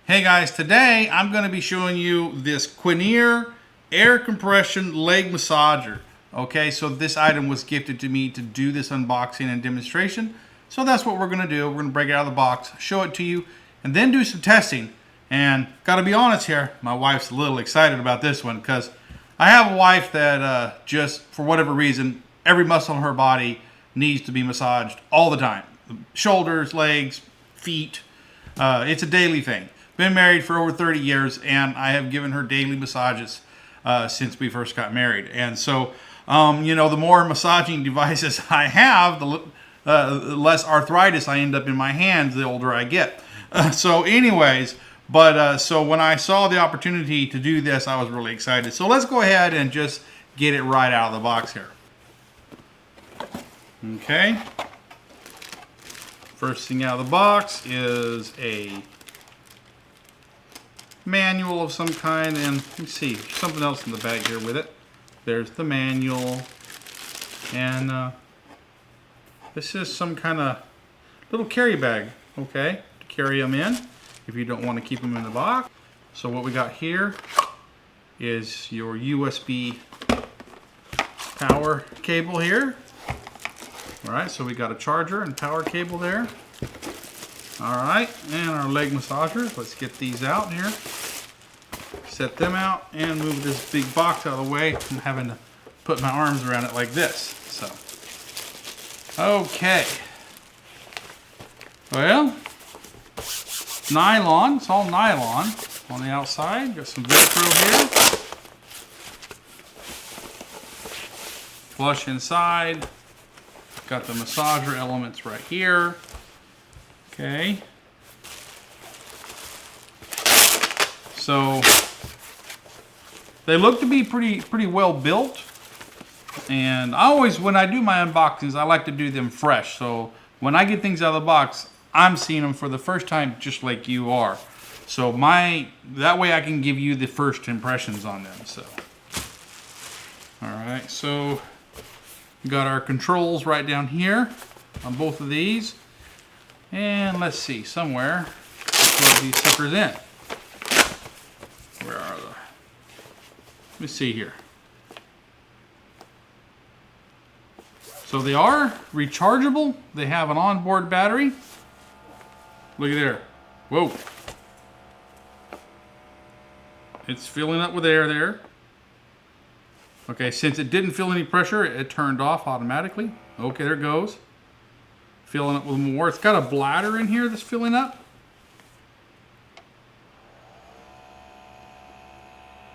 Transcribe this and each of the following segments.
Hey guys, today I'm going to be showing you this QUINEAR air compression leg massager. Okay, so this item was gifted to me to do this unboxing and demonstration. So that's what we're going to do. We're going to break it out of the box, show it to you, and then do some testing. And got to be honest here, my wife's a little excited about this one because I have a wife that just, for whatever reason, every muscle in her body needs to be massaged all the time. Shoulders, legs, feet. It's a daily thing. Been married for over 30 years, and I have given her daily massages since we first got married. And so, the more massaging devices I have, the less arthritis I end up in my hands the older I get. So when I saw the opportunity to do this, I was really excited. So let's go ahead and just get it right out of the box here. Okay. First thing out of the box is a manual of some kind, and let me see, something else in the bag here with it. There's the manual, and this is some kind of little carry bag, okay, to carry them in if you don't want to keep them in the box. So what we got here is your USB power cable here. All right, so we got a charger and power cable there. All right, and our leg massagers. Let's get these out here. Set them out and move this big box out of the way. I'm having to put my arms around it like this. So, okay. Well, nylon. It's all nylon on the outside. Got some Velcro here. Flush inside. Got the massager elements right here. Okay. So they look to be pretty well built. And I always, when I do my unboxings, I like to do them fresh. So when I get things out of the box, I'm seeing them for the first time just like you are. So that way I can give you the first impressions on them. So, all right, so we got our controls right down here on both of these. And let's see, somewhere, put these suckers in. Where are they? Let me see here. So they are rechargeable. They have an onboard battery. Look at there. Whoa. It's filling up with air there. Okay, since it didn't feel any pressure, it turned off automatically. Okay, there it goes. Filling up with more. It's got a bladder in here that's filling up.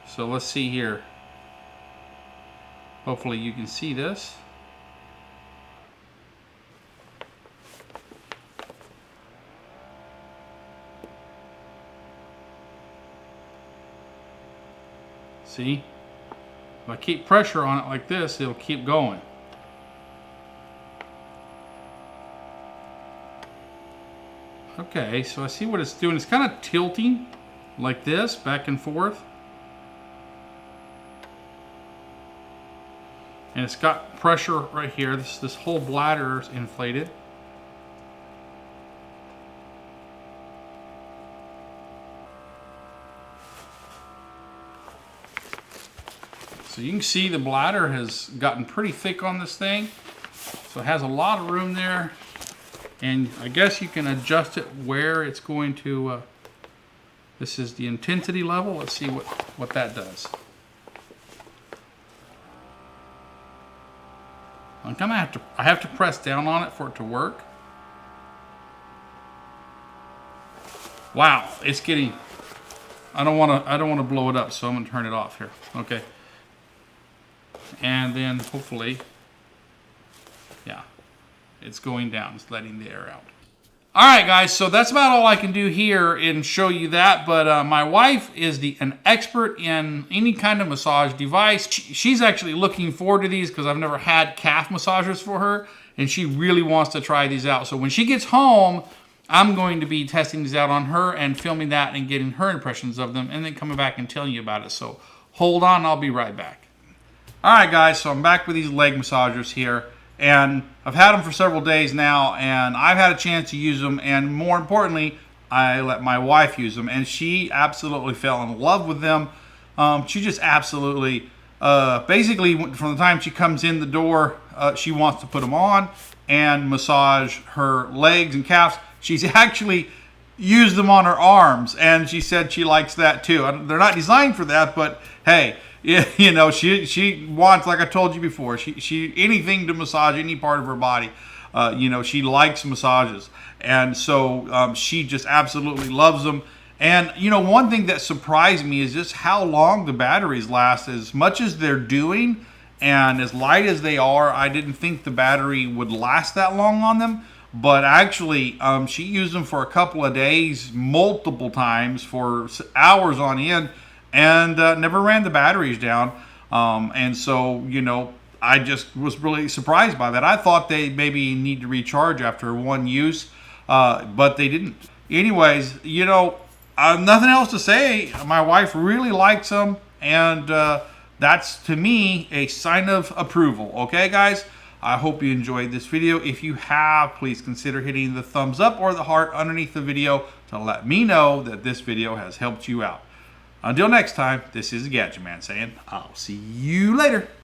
So let's see here. Hopefully you can see this. See? If I keep pressure on it like this, it'll keep going. Okay, so I see what it's doing. It's kind of tilting like this, back and forth. And it's got pressure right here. This whole bladder is inflated. So you can see the bladder has gotten pretty thick on this thing. So it has a lot of room there. And I guess you can adjust it where it's going to, this is the intensity level. Let's see what that does. I have to press down on it for it to work. Wow, it's getting, I don't want to blow it up, so I'm going to turn it off here. Okay. And then hopefully, yeah. It's going down. It's letting the air out. All right, guys. So that's about all I can do here and show you that. But my wife is an expert in any kind of massage device. She's actually looking forward to these because I've never had calf massagers for her. And she really wants to try these out. So when she gets home, I'm going to be testing these out on her and filming that and getting her impressions of them. And then coming back and telling you about it. So hold on. I'll be right back. All right, guys. So I'm back with these leg massagers here. And I've had them for several days now, and I've had a chance to use them, and more importantly, I let my wife use them, and she absolutely fell in love with them. She just absolutely, basically, from the time she comes in the door, she wants to put them on and massage her legs and calves. She's actually used them on her arms, and she said she likes that too. They're not designed for that, but hey, you know, she wants, like I told you before, she anything to massage any part of her body. You know, she likes massages, and so she just absolutely loves them. And you know, one thing that surprised me is just how long the batteries last. As much as they're doing and as light as they are, I didn't think the battery would last that long on them. But actually, she used them for a couple of days, multiple times for hours on end, and never ran the batteries down. And so, you know, I just was really surprised by that. I thought they maybe need to recharge after one use, but they didn't. Anyways, you know, nothing else to say. My wife really likes them, and that's, to me, a sign of approval. Okay, guys? I hope you enjoyed this video. If you have, please consider hitting the thumbs up or the heart underneath the video to let me know that this video has helped you out. Until next time, this is the Gadget Man saying, I'll see you later.